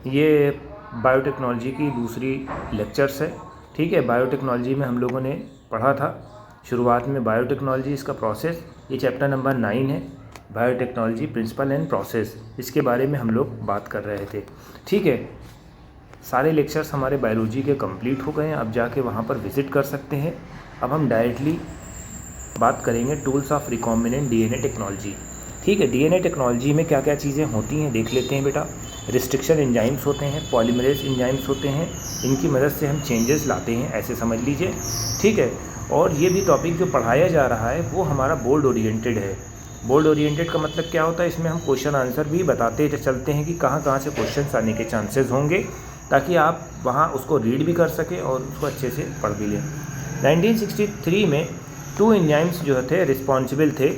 ये बायोटेक्नोलॉजी की दूसरी लेक्चर्स है। ठीक है, बायोटेक्नोलॉजी में हम लोगों ने पढ़ा था शुरुआत में बायोटेक्नोलॉजी इसका प्रोसेस, ये चैप्टर नंबर 9 है, बायोटेक्नोलॉजी प्रिंसिपल एंड प्रोसेस, इसके बारे में हम लोग बात कर रहे थे। ठीक है, सारे लेक्चर्स हमारे बायोलॉजी के कंप्लीट हो गए हैं, अब जाके वहाँ पर विज़िट कर सकते हैं। अब हम डायरेक्टली बात करेंगे tools of recombinant DNA technology. ठीक है, डीएनए टेक्नोलॉजी में क्या क्या चीज़ें होती हैं देख लेते हैं बेटा। रिस्ट्रिक्शन एंजाइम्स होते हैं, पॉलीमरेज एंजाइम्स होते हैं, इनकी मदद से हम चेंजेस लाते हैं, ऐसे समझ लीजिए। ठीक है, और ये भी टॉपिक जो पढ़ाया जा रहा है वो हमारा बोर्ड ओरिएंटेड है। बोर्ड ओरिएंटेड का मतलब क्या होता है, इसमें हम क्वेश्चन आंसर भी बताते चलते हैं कि कहाँ कहाँ से क्वेश्चन आने के चांसेस होंगे, ताकि आप वहाँ उसको रीड भी कर सकें और उसको अच्छे से पढ़ भी लें। 1963 में 2 एंजाइम्स जो थे रिस्पॉन्सिबल थे,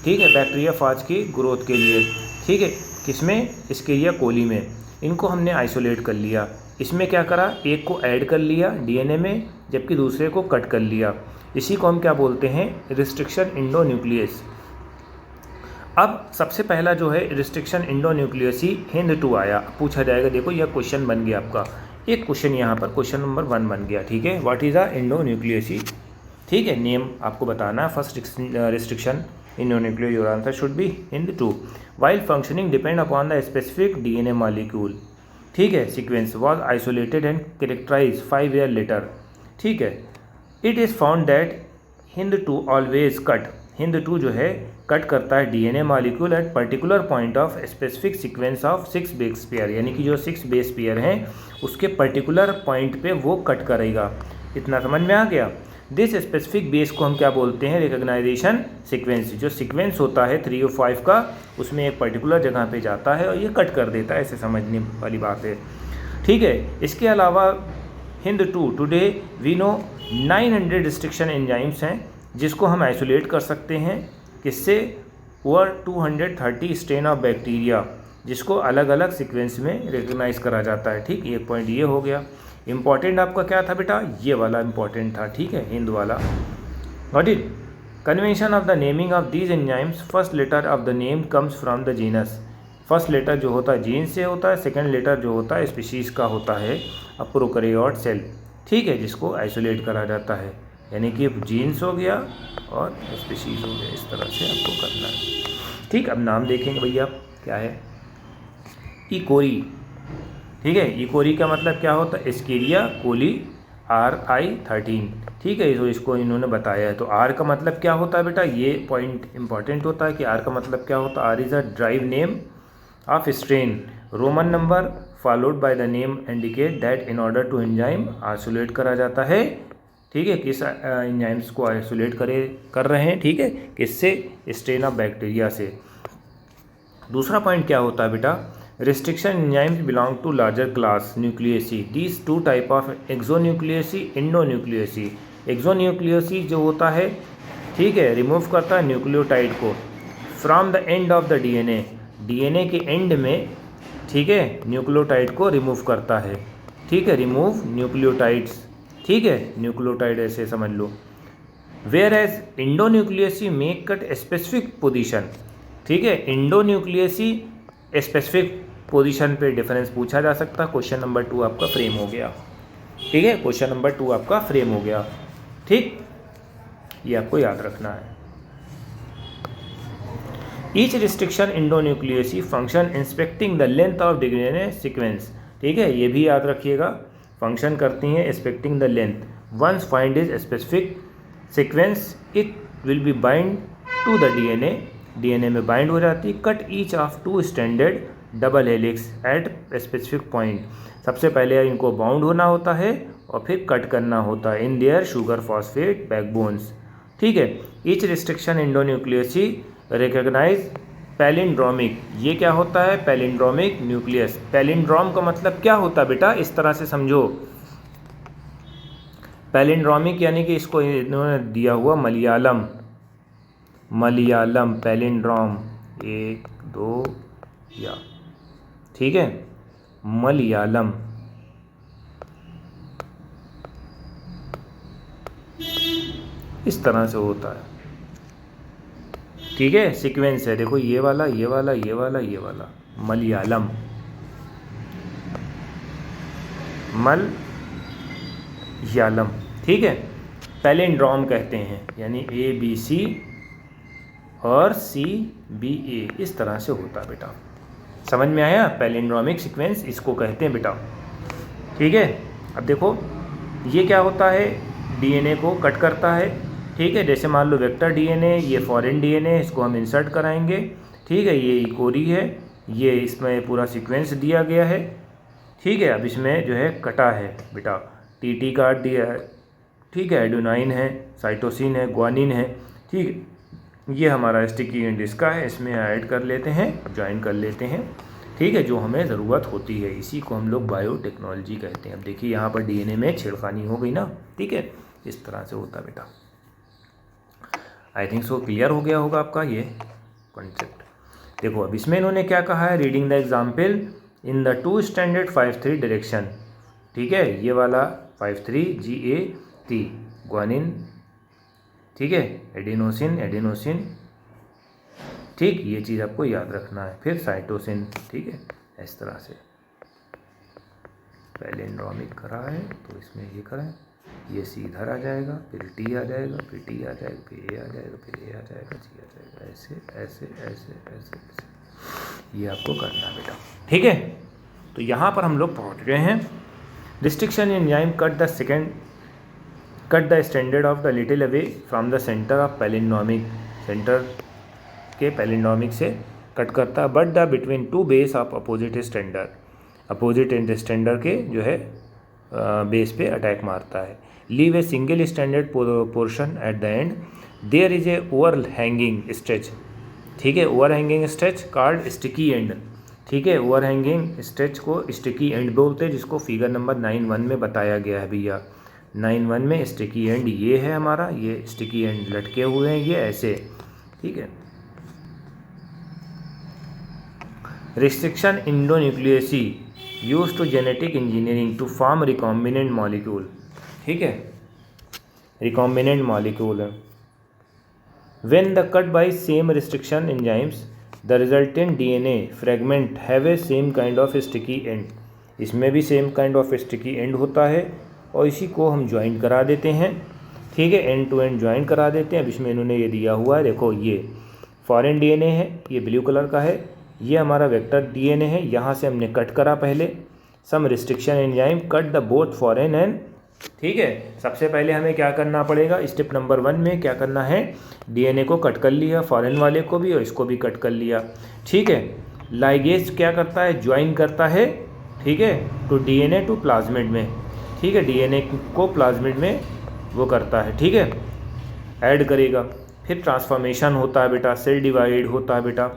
ठीक है, बैक्टीरियाफाज की ग्रोथ के लिए। ठीक है, किसमें, एस्केरिया कोली में। इनको हमने आइसोलेट कर लिया। इसमें क्या करा, एक को ऐड कर लिया डीएनए में, जबकि दूसरे को कट कर लिया। इसी को हम क्या बोलते हैं, रिस्ट्रिक्शन एंडोन्यूक्लियस। अब सबसे पहला जो है रिस्ट्रिक्शन एंडोन्यूक्लियसी हिंद 2 आया। पूछा जाएगा, देखो यह क्वेश्चन बन गया आपका, एक क्वेश्चन यहाँ पर क्वेश्चन नंबर 1 बन गया। ठीक है, व्हाट इज़ अ एंडोन्यूक्लियसी। ठीक है, नेम आपको बताना है। First restriction endonuclear, your answer should be Hind 2. While functioning depend upon the specific DNA molecule. ठीक है, sequence was isolated and characterized 5 years later. ठीक है, it is found that Hind 2 always cut. Hind 2 जो है cut करता है DNA molecule at particular point of specific sequence of 6 base pair, यानी कि जो 6 base pair हैं उसके particular point पे वो कट करेगा। इतना समझ में आ गया। दिस स्पेसिफिक बेस को हम क्या बोलते हैं, रिकग्नाइजेशन सीक्वेंस। जो सीक्वेंस होता है 3 और 5 का, उसमें एक पर्टिकुलर जगह पे जाता है और ये कट कर देता है, ऐसे समझने वाली बात है। ठीक है, इसके अलावा Hind 2 today we know 900 restriction enzymes हैं जिसको हम आइसोलेट कर सकते हैं। किससे, ओवर 230 स्ट्रेन ऑफ बैक्टीरिया, जिसको अलग अलग सीक्वेंस में रिकग्नाइज करा जाता है। ठीक, एक पॉइंट ये हो गया। इंपॉर्टेंट आपका क्या था बेटा, ये वाला इंपॉर्टेंट था। ठीक है, हिंद वाला। Got it. Convention of the naming of these enzymes, first letter of the name comes from the genus. First letter जो होता है जीन से होता है, सेकंड लेटर जो होता है स्पीशीज़ का होता है, अ प्रोकैरियोट सेल। ठीक है, जिसको आइसोलेट करा जाता है, यानी कि जीन्स हो गया और स्पीशीज़ हो गया, इस तरह से आपको करना है। ठीक, अब नाम देखेंगे भैया क्या है, ई कोरी। ठीक है, इकोरी का मतलब क्या होता है, एस्केरिया कोली RI13। ठीक है, तो इसको इन्होंने बताया है। तो R का मतलब क्या होता है बेटा, ये पॉइंट इंपॉर्टेंट होता है कि R का मतलब क्या होता है। R is a drive name of strain, roman number followed by the name indicate that in order to enzyme isolate करा जाता है। ठीक है, किस एंजाइम्स को आइसोलेट कर रहे हैं, ठीक है, किससे, स्ट्रेन ऑफ बैक्टीरिया से। दूसरा पॉइंट क्या होता है बेटा, restriction enzymes belong to larger class nucleases. These 2 type of exonucleases, endonucleases. Exonucleases जो होता है, ठीक है, रिमूव करता है न्यूक्लियोटाइड को from the end of the DNA, DNA के एंड में, ठीक है, न्यूक्लियोटाइड को रिमूव करता है। ठीक है, रिमूव न्यूक्लियोटाइड्स। ठीक है, न्यूक्लियोटाइड ऐसे समझ लो। Whereas endonucleases make cut specific position. ठीक है, एंडोन्यूक्लियसी स्पेसिफिक पोजीशन पे डिफरेंस पूछा जा सकता है। क्वेश्चन नंबर 2 आपका फ्रेम हो गया। ठीक है, क्वेश्चन नंबर 2 आपका फ्रेम हो गया। ठीक, ये आपको याद रखना है। Each restriction endonucleases function inspecting the length of DNA sequence. ठीक है, ये भी याद रखिएगा, फंक्शन करती हैं inspecting the length. Once find is specific sequence it will be bind to the DNA, DNA में बाइंड हो जाती। Cut each of 2 standard double helix at specific point. सबसे पहले इनको बाउंड होना होता है और फिर कट करना होता है in their sugar phosphate backbones. ठीक है, ईच रिस्ट्रिक्शन एंडोन्यूक्लियसी रिकॉग्नाइज पैलिंड्रोमिक। ये क्या होता है, पैलिंड्रोमिक न्यूक्लियस। पैलिंड्रोम का मतलब क्या होता है बेटा, इस तरह से समझो। पैलिंड्रोमिक यानी कि इसको इन्होंने दिया हुआ मलयालम, मलयालम पैलिंड्रोम 1 2 या, ठीक है, मलयालम। इस तरह से होता है। ठीक है, सीक्वेंस है, देखो ये वाला ये वाला ये वाला ये वाला, मलयालम। मलयालम, ठीक है। पैलिंड्रोम कहते हैं, यानी ABC और CBA इस तरह से होता है बेटा। समझ में आया? पैलिंड्रोमिक सीक्वेंस इसको कहते हैं बेटा, ठीक है। अब देखो ये क्या होता है, DNA को कट करता है, ठीक है। जैसे मान लो वेक्टर DNA, ये फॉरेन DNA, इसको हम इंसर्ट कराएंगे, ठीक है। ये इकोरी है, ये इसमें पूरा सीक्वेंस दिया गया है, ठीक है। अब इसमें जो है कटा है बेटा, TT काट दिया है, ठीक है। एडेनाइन है, साइटोसिन है, ग्वानिन है, ठीक है। ये हमारा स्टिकी एंड इसका है, इसमें ऐड कर लेते हैं, ज्वाइन कर लेते हैं, ठीक है, जो हमें ज़रूरत होती है। इसी को हम लोग बायोटेक्नोलॉजी कहते हैं। अब देखिए यहाँ पर DNA में छेड़खानी हो गई ना, ठीक है, इस तरह से होता बेटा। आई थिंक सो क्लियर हो गया होगा आपका ये कॉन्सेप्ट। देखो अब इसमें इन्होंने क्या कहा है, reading the example in the 2 standard 5-3 direction, ठीक है। ये वाला 5-3 GA3 ग्वानिन, ठीक है, एडेनोसिन, ठीक, ये चीज़ आपको याद रखना है। फिर साइटोसिन, ठीक है, इस तरह से पैलिंड्रोमिक करा है तो इसमें ये करें, ये C इधर आ जाएगा, फिर T आ जाएगा, फिर T आ जाएगा, फिर A आ जाएगा, फिर A आ जाएगा, G आ जाएगा, ऐसे ऐसे ऐसे ऐसे ऐसे ये आपको करना है बेटा, ठीक है। तो यहाँ पर हम लोग पहुँच गए हैं। Restriction enzyme cut the standard of the little away from the centre of palindromic, centre के पैलिंड्रोमिक से कट करता है, but the between 2 base of opposite standard, opposite and standard के जो है बेस पे अटैक मारता है। Leave a single standard portion at the end, there is a overhanging stretch, ठीक है, overhanging stretch called sticky end, ठीक है। ओवर हैंगिंग स्ट्रेच को स्टिकी एंड बोलते हैं, जिसको फिगर नंबर 9.1 में बताया गया है भैया। 9.1 में स्टिकी एंड ये है हमारा, ये स्टिकी एंड लटके हुए हैं ये ऐसे, ठीक है। Restriction endonucleases use to genetic engineering to form recombinant molecule, ठीक है, रिकॉम्बिनेंट मॉलिक्यूल है। When the cut by same restriction enzymes the resultant DNA fragment have a same kind of sticky end, इसमें भी same kind of sticky end होता है और इसी को हम ज्वाइन करा देते हैं, ठीक है, एंड टू एंड ज्वाइन करा देते हैं। अब इसमें इन्होंने ये दिया हुआ है, देखो ये फॉरेन DNA है, ये ब्लू कलर का है, ये हमारा वेक्टर DNA है, यहाँ से हमने कट करा पहले। Some restriction enzyme cut the both foreign end, ठीक है। सबसे पहले हमें क्या करना पड़ेगा, स्टेप नंबर 1 में क्या करना है, DNA को कट कर लिया, फॉरेन वाले को भी और इसको भी कट कर लिया, ठीक है। लाइगेज क्या करता है, ज्वाइन करता है, ठीक है, टू DNA टू प्लाज्मिड में, ठीक है, DNA को प्लाज्मिड में वो करता है, ठीक है, ऐड करेगा। फिर ट्रांसफॉर्मेशन होता है बेटा, सेल डिवाइड होता है बेटा,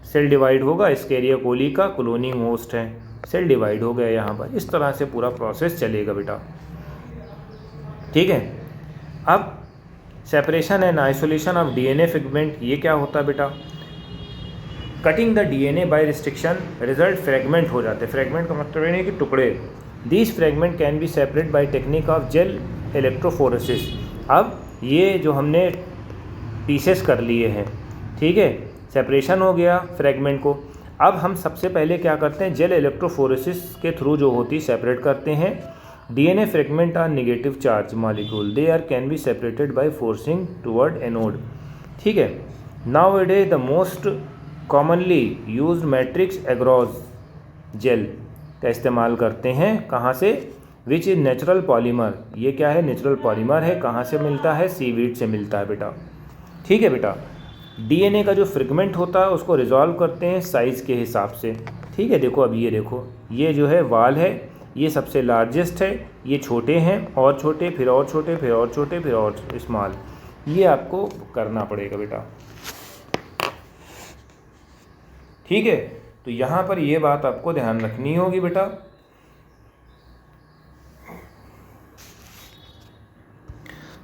सेल डिवाइड होगा, एस्केरिया कोली का क्लोनिंग होस्ट है, सेल डिवाइड हो गया यहाँ पर। इस तरह से पूरा प्रोसेस चलेगा बेटा, ठीक है। अब separation and isolation of DNA fragment, ये क्या होता है बेटा, cutting the DNA by restriction result fragment हो जाते हैं। फ्रेगमेंट का मतलब है कि टुकड़े। This fragment can be separate by technique of gel electrophoresis. अब ये जो हमने पीसेस कर लिए हैं, ठीक है, सेपरेशन हो गया फ्रेगमेंट को। अब हम सबसे पहले क्या करते हैं, जेल इलेक्ट्रोफोरेसिस के थ्रू जो होती है सेपरेट करते हैं। DNA fragment are negative charge molecule, they are can be separated by forcing toward anode, ठीक है। Now it is the most commonly used matrix agarose gel का इस्तेमाल करते हैं, कहाँ से, विच इज नेचुरल पॉलीमर, ये क्या है, नेचुरल पॉलीमर है, कहाँ से मिलता है, सीवीड से मिलता है बेटा, ठीक है बेटा। DNA का जो फ्रेगमेंट होता है उसको रिजॉल्व करते हैं साइज़ के हिसाब से, ठीक है। देखो अब ये देखो, ये जो है वाल है, ये सबसे लार्जेस्ट है, ये छोटे हैं और छोटे, फिर और छोटे, फिर और छोटे, फिर और स्मॉल, ये आपको करना पड़ेगा बेटा, ठीक है। तो यहाँ पर ये बात आपको ध्यान रखनी होगी बेटा।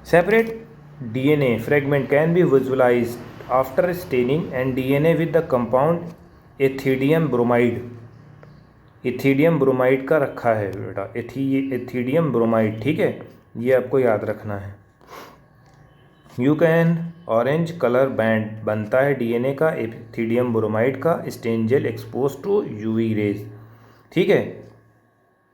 Separate DNA fragment can be visualized after staining and DNA with the compound ethidium bromide, ethidium bromide का रखा है बेटा, इथीडियम ब्रोमाइड, ठीक है, ये आपको याद रखना है। You can orange colour band बनता है DNA का इथीडियम ब्रोमाइड का, stain gel expose to UV rays, ठीक है।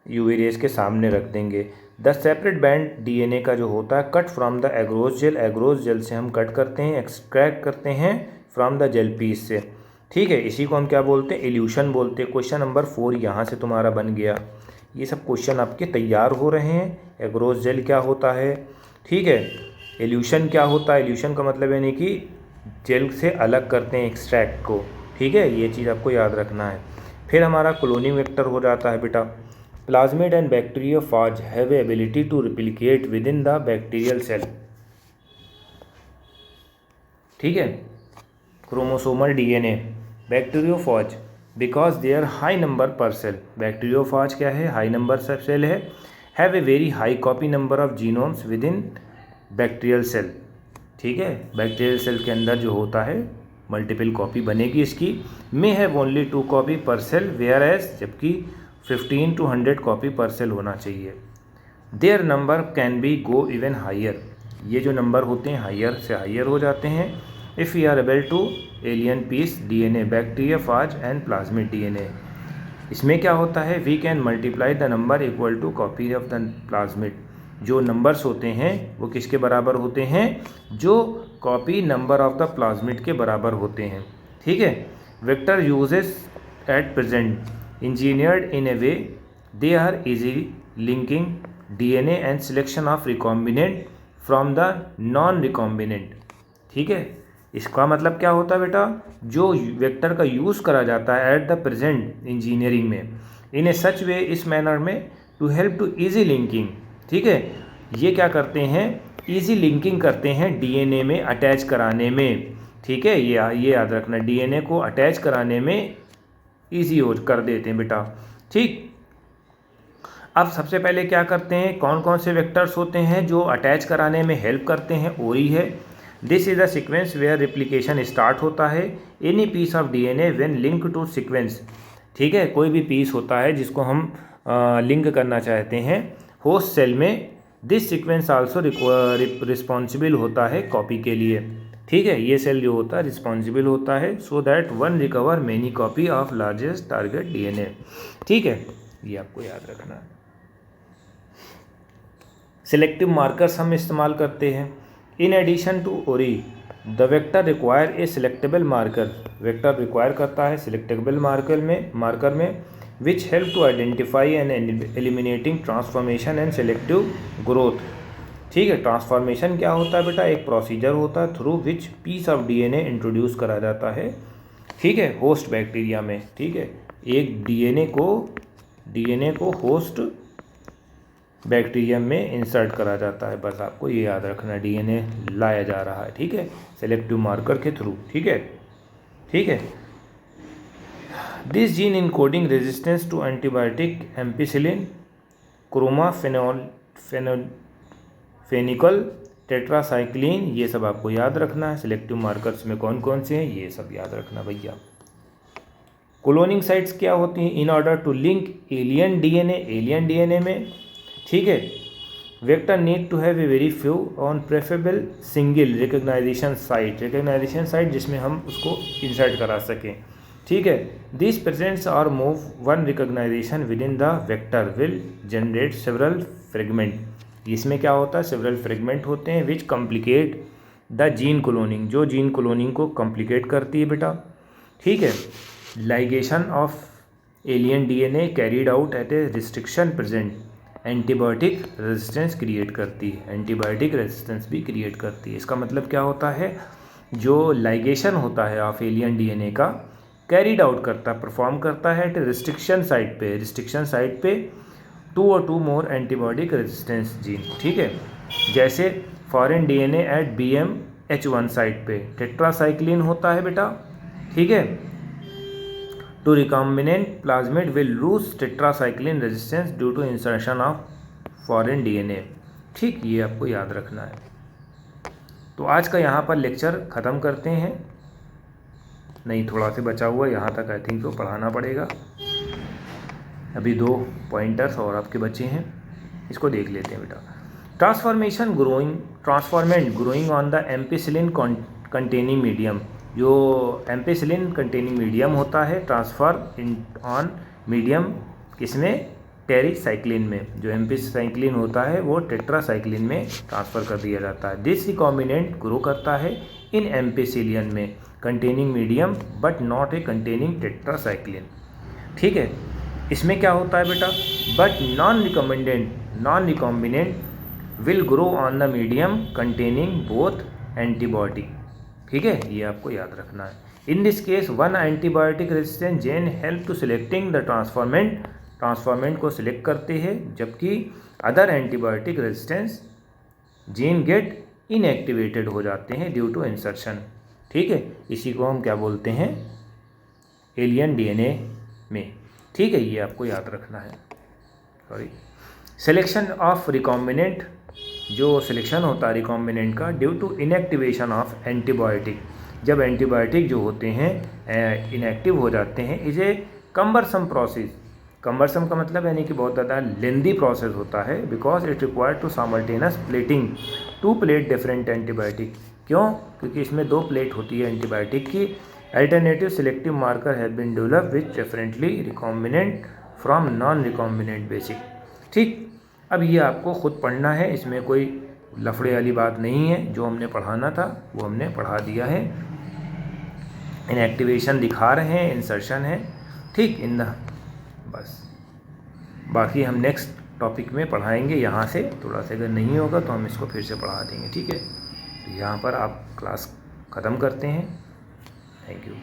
यूवी रेज के सामने रख देंगे। द सेपरेट बैंड डीएनए का जो होता है cut from the agarose gel, agarose gel से हम कट करते हैं, एक्सट्रैक्ट करते हैं फ्रॉम द जेल पीस से। ठीक है, इसी को हम क्या बोलते हैं, इल्यूशन बोलते हैं। क्वेश्चन नंबर 4 यहाँ से तुम्हारा बन गया। ये सब क्वेश्चन आपके तैयार हो रहे हैं। एग्रोज जेल क्या होता है, ठीक है, इल्यूशन क्या होता है, इल्यूशन का मतलब यानी कि जेल से अलग करते हैं एक्सट्रैक्ट को। ठीक है, ये चीज़ आपको याद रखना है। फिर हमारा क्लोनिंग वेक्टर हो जाता है बेटा। Plasmid and bacteriophage have ability to replicate within the bacterial cell. ठीक है, chromosomal DNA bacteriophage because they are high number per cell. Bacteriophage क्या है, हाई नंबर सेल है। Have a very high copy number of genomes within bacterial cell. ठीक है, bacterial cell के अंदर जो होता है मल्टीपल कॉपी बनेगी इसकी। May have only 2 copy per cell whereas, जबकि 15 to 100 कॉपी पर सेल होना चाहिए। Their number can be go even higher. ये जो नंबर होते हैं हायर से हायर हो जाते हैं। If we are able to alien piece DNA bacteriophage and plasmid DNA. इसमें क्या होता है, we can multiply the number equal to copy of the plasmid. जो नंबर्स होते हैं वो किसके बराबर होते हैं, जो copy number of the plasmid के बराबर होते हैं। ठीक है, vector uses at present engineered in a way they are easy linking DNA and selection of recombinant from the non recombinant. ठीक है, इसका मतलब क्या होता है बेटा, जो वेक्टर का यूज़ करा जाता है एट द प्रेजेंट इंजीनियरिंग में इन ए सच वे, इस मैनर में, to help to easy linking. ठीक है, ये क्या करते हैं, इजी लिंकिंग करते हैं डीएनए में अटैच कराने में। ठीक है, ये याद रखना, डीएनए को अटैच कराने में इजी हो कर देते हैं बेटा। ठीक, अब सबसे पहले क्या करते हैं, कौन कौन से वेक्टर्स होते हैं जो अटैच कराने में हेल्प करते हैं, ओरी है। This is the sequence where replication start होता है। Any piece of DNA when link to sequence. ठीक है, कोई भी पीस होता है जिसको हम लिंक करना चाहते हैं होस्ट सेल में, दिस सीक्वेंस आल्सो रिस्पॉन्सिबल होता है कॉपी के लिए। ठीक है, ये सेल जो होता है रिस्पॉन्सिबल होता है so that one recover many copy of largest target DNA. ठीक है, ये आपको याद रखना है। सिलेक्टिव मार्कर्स हम इस्तेमाल करते हैं। इन एडिशन टू ओरी the vector require a selectable marker. Vector require करता है सिलेक्टेबल मार्कर में which help to identify and eliminating transformation and selective growth। ठीक है, ट्रांसफॉर्मेशन क्या होता है बेटा, एक प्रोसीजर होता है through which piece of DNA introduce करा जाता है। ठीक है, होस्ट बैक्टीरिया में। ठीक है, एक डीएनए को होस्ट बैक्टीरिया में इंसर्ट करा जाता है, बस आपको ये याद रखना, डीएनए लाया जा रहा है। ठीक है, सेलेक्टिव मार्कर के थ्रू। ठीक है, ठीक है। This gene encoding resistance to antibiotic ampicillin chloramphenicol tetracycline, ये सब आपको याद रखना है। सिलेक्टिव मार्कर्स में कौन कौन से हैं ये सब याद रखना भैया। क्लोनिंग साइट्स क्या होती हैं, in order to link alien DNA में। ठीक है, vector need to have a very few on preferable single recognization site जिसमें हम उसको इंसर्ट करा सकें। ठीक है, दिस प्रेजेंट्स और move one recognization within the vector will generate several fragment. इसमें क्या होता है, सेवरल फ्रेगमेंट होते हैं which complicate the gene cloning, जो जीन क्लोनिंग को कॉम्प्लिकेट करती है बेटा। ठीक है, ligation of alien DNA carried out at A restriction present antibiotic resistance create करती है, एंटीबायोटिक रेजिस्टेंस भी क्रिएट करती है। इसका मतलब क्या होता है, जो लाइगेशन होता है ऑफ एलियन डीएनए का कैरीड आउट करता, परफॉर्म करता है एट रिस्ट्रिक्शन साइट पे 2 और 2 मोर एंटीबायोटिक रेजिस्टेंस जीन। ठीक है, जैसे foreign DNA at BMH1 site पे टेट्रासाइक्लिन होता है बेटा। ठीक है, to recombinant plasmid will lose tetracycline resistance due to insertion of foreign DNA. ठीक, ये आपको याद रखना है। तो आज का यहाँ पर लेक्चर ख़त्म करते हैं। नहीं, थोड़ा सा बचा हुआ, यहाँ तक आई थिंक तो पढ़ाना पड़ेगा। अभी 2 पॉइंटर्स और आपके बचे हैं, इसको देख लेते हैं बेटा। Transformant growing on the ampicillin containing medium. जो एम्पिसिलिन कंटेनिंग मीडियम होता है, ट्रांसफर ऑन मीडियम किसमें, टेट्रासाइक्लिन में। जो एम्पिसाइक्लिन होता है वो टेट्रासाइक्लिन में ट्रांसफ़र कर दिया जाता है। दिस रिकॉम्बिनेंट ग्रो करता है इन एम्पिसिलियन में containing medium but not a containing tetracycline. ठीक है, इसमें क्या होता है बेटा, but non recombinant will grow on the medium containing both antibiotic. ठीक है, ये आपको याद रखना है। In this case one antibiotic resistant gene help to selecting the transformant को सिलेक्ट करते हैं, जबकि other antibiotic resistance gene get inactivated हो जाते हैं ड्यू टू इंसर्शन। ठीक है, इसी को हम क्या बोलते हैं, एलियन डीएनए में। ठीक है, ये आपको याद रखना है। सॉरी, सिलेक्शन ऑफ रिकॉम्बिनेंट, जो सिलेक्शन होता है रिकॉम्बिनेंट का due to inactivation of antibiotic, जब एंटीबायोटिक जो होते हैं इनएक्टिव हो जाते हैं, इसे कम्बरसम प्रोसेस, कम्बरसम का मतलब यानी कि बहुत ज़्यादा लेंदी प्रोसेस होता है, because it required to simultaneous plating to plate different antibiotic. क्यों? क्योंकि इसमें 2 प्लेट होती है एंटीबायोटिक की। Alternative selective marker have been develop which differently recombinant from non recombinant basic. ठीक, अब ये आपको खुद पढ़ना है, इसमें कोई लफड़े वाली बात नहीं है। जो हमने पढ़ाना था वो हमने पढ़ा दिया है। इनएक्टिवेशन दिखा रहे हैं, इंसर्शन है। ठीक, इन द बस, बाकी हम नेक्स्ट टॉपिक में पढ़ाएंगे। यहाँ से थोड़ा सा अगर नहीं होगा तो हम इसको फिर से पढ़ा देंगे। ठीक है, तो यहाँ पर आप क्लास ख़त्म करते हैं। Thank you.